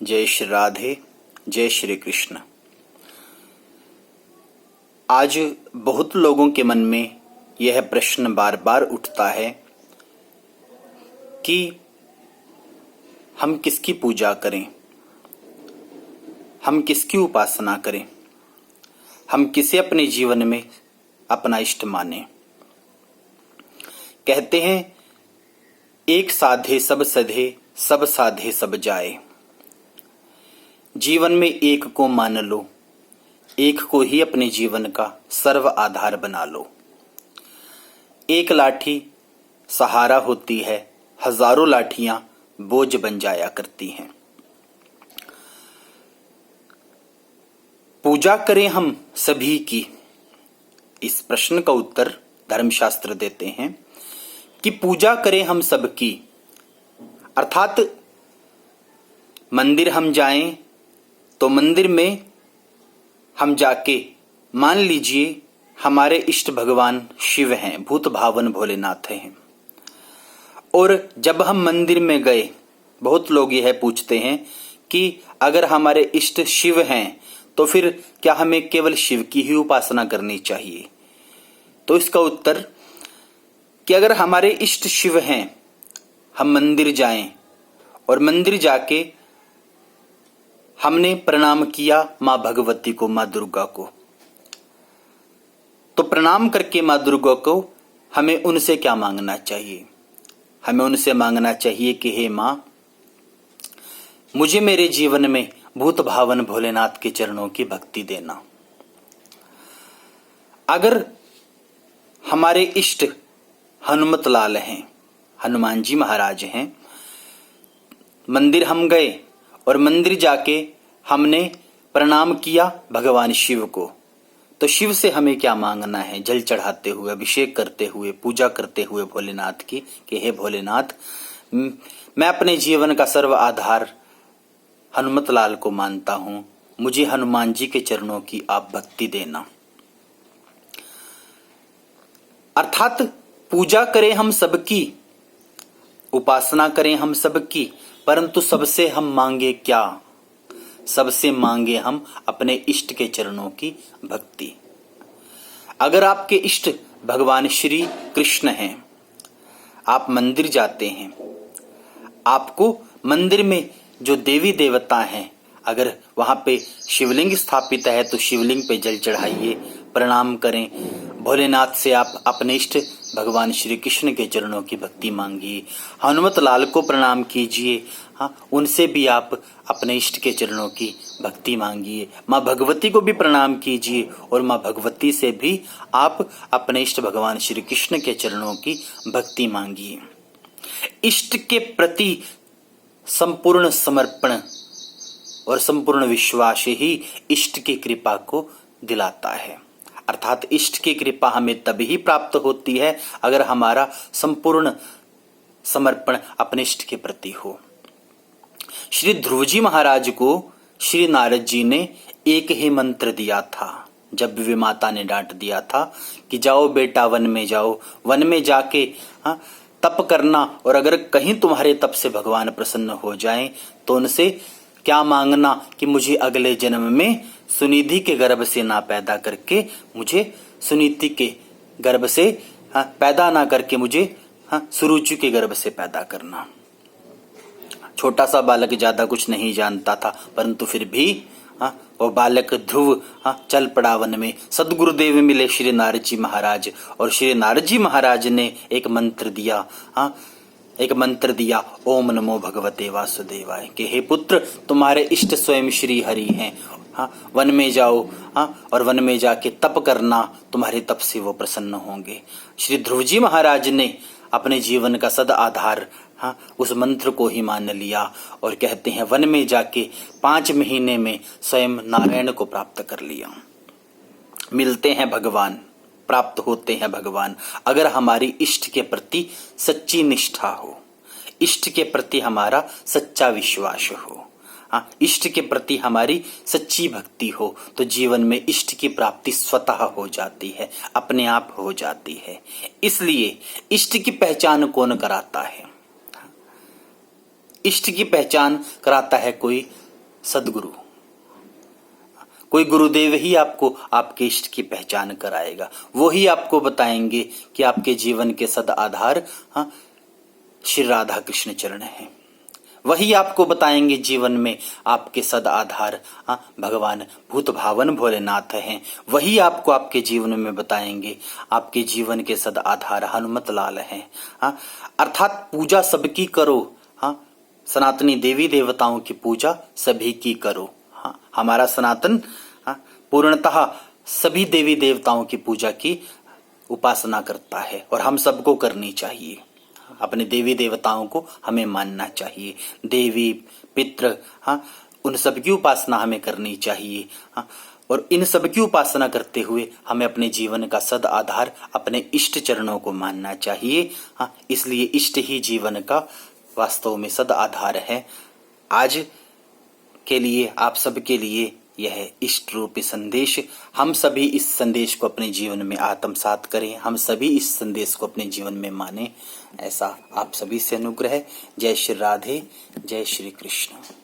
जय श्री राधे, जय श्री कृष्ण। आज बहुत लोगों के मन में यह प्रश्न बार बार उठता है कि हम किसकी पूजा करें, हम किसकी उपासना करें, हम किसे अपने जीवन में अपना इष्ट माने। कहते हैं एक साधे सब सधे, सब साधे सब जाए। जीवन में एक को मान लो, एक को ही अपने जीवन का सर्व आधार बना लो। एक लाठी सहारा होती है, हजारों लाठियां बोझ बन जाया करती हैं। पूजा करें हम सभी की, इस प्रश्न का उत्तर धर्मशास्त्र देते हैं कि पूजा करें हम सबकी, अर्थात मंदिर हम जाएं तो मंदिर में हम जाके मान लीजिए हमारे इष्ट भगवान शिव हैं, भूत भावन भोलेनाथ हैं। और जब हम मंदिर में गए, बहुत लोग यह पूछते हैं कि अगर हमारे इष्ट शिव हैं तो फिर क्या हमें केवल शिव की ही उपासना करनी चाहिए? तो इसका उत्तर कि अगर हमारे इष्ट शिव हैं, हम मंदिर जाएं और मंदिर जाके हमने प्रणाम किया माँ भगवती को, माँ दुर्गा को, तो प्रणाम करके माँ दुर्गा को हमें उनसे क्या मांगना चाहिए? हमें उनसे मांगना चाहिए कि हे माँ, मुझे मेरे जीवन में भूत भावन भोलेनाथ के चरणों की भक्ति देना। अगर हमारे इष्ट हनुमत लाल हैं, हनुमान जी महाराज हैं, मंदिर हम गए और मंदिर जाके हमने प्रणाम किया भगवान शिव को, तो शिव से हमें क्या मांगना है? जल चढ़ाते हुए, अभिषेक करते हुए, पूजा करते हुए भोलेनाथ की कि हे भोलेनाथ, मैं अपने जीवन का सर्व आधार हनुमत लाल को मानता हूं, मुझे हनुमान जी के चरणों की आप भक्ति देना। अर्थात पूजा करें हम सबकी, उपासना करें हम सबकी, परंतु सबसे हम मांगे क्या? सबसे मांगे हम अपने इष्ट के चरणों की भक्ति। अगर आपके इष्ट भगवान श्री कृष्ण हैं, आप मंदिर जाते हैं, आपको मंदिर में जो देवी देवता हैं, अगर वहां पे शिवलिंग स्थापित है तो शिवलिंग पे जल चढ़ाइए, प्रणाम करें। भोलेनाथ से आप अपने इष्ट भगवान श्री कृष्ण के चरणों की भक्ति मांगिए। हनुमत लाल को प्रणाम कीजिए, हाँ, उनसे भी आप अपने इष्ट के चरणों की भक्ति मांगिए। माँ भगवती को भी प्रणाम कीजिए और माँ भगवती से भी आप अपने इष्ट भगवान श्री कृष्ण के चरणों की भक्ति मांगिए। इष्ट के प्रति संपूर्ण समर्पण और संपूर्ण विश्वास ही इष्ट की कृपा को दिलाता है। अर्थात इष्ट की कृपा हमें तभी प्राप्त होती है अगर हमारा संपूर्ण समर्पण अपने इष्ट के प्रति हो। श्री ध्रुव जी महाराज को श्री नारद जी ने एक ही मंत्र दिया था जब वे माता ने डांट दिया था कि जाओ बेटा वन में जाओ, वन में जाके तप करना, और अगर कहीं तुम्हारे तप से भगवान प्रसन्न हो जाएं तो उनसे क्या मांगना कि मुझे अगले जन्म में सुनिधि के गर्भ से ना पैदा करके, मुझे सुनीति के गर्भ से पैदा ना करके मुझे सुरुचि के गर्भ से पैदा करना। छोटा सा बालक ज्यादा कुछ नहीं जानता था, परंतु फिर भी वो बालक ध्रुव चल पड़ा वन में। सदगुरुदेव मिले श्री नारद जी महाराज, और श्री नारद जी महाराज ने एक मंत्र दिया, एक मंत्र दिया, ओम नमो भगवते वासुदेवाय, कि हे पुत्र, तुम्हारे इष्ट स्वयं श्री हरि हैं, वन में जाओ और वन में जाके तप करना, तुम्हारे तप से वो प्रसन्न होंगे। श्री ध्रुव जी महाराज ने अपने जीवन का सद आधार उस मंत्र को ही मान लिया और कहते हैं वन में जाके 5 महीने में स्वयं नारायण को प्राप्त कर लिया। मिलते हैं भगवान, प्राप्त होते हैं भगवान, अगर हमारी इष्ट के प्रति सच्ची निष्ठा हो, इष्ट के प्रति हमारा सच्चा विश्वास हो, इष्ट के प्रति हमारी सच्ची भक्ति हो, तो जीवन में इष्ट की प्राप्ति स्वतः हो जाती है, अपने आप हो जाती है। इसलिए इष्ट की पहचान कौन कराता है? इष्ट की पहचान कराता है कोई सदगुरु। कोई गुरुदेव ही आपको आपके इष्ट की पहचान कराएगा। वो ही आपको बताएंगे कि आपके जीवन के सद आधार श्री राधा कृष्ण चरण है। वही आपको बताएंगे जीवन में आपके सद आधार भगवान भूत भावन भोलेनाथ हैं। वही आपको आपके जीवन में बताएंगे आपके जीवन के सद आधार हनुमत लाल हैं। अर्थात पूजा सबकी करो। सनातनी देवी देवताओं की पूजा सभी की करो। हमारा सनातन पूर्णतः सभी देवी देवताओं की पूजा की उपासना करता है और हम सबको करनी चाहिए। अपने देवी देवताओं को हमें मानना चाहिए। देवी पितृ उन सब की उपासना हमें करनी चाहिए। और इन सब की उपासना करते हुए हमें अपने जीवन का सद आधार अपने इष्ट चरणों को मानना चाहिए। इसलिए इष्ट ही जीवन का वास्तव में सद आधार है। आज के लिए आप सबके लिए यह इष्ट रूपी संदेश, हम सभी इस संदेश को अपने जीवन में आत्मसात करें, हम सभी इस संदेश को अपने जीवन में माने, ऐसा आप सभी से अनुग्रह है। जय श्री राधे, जय श्री कृष्ण।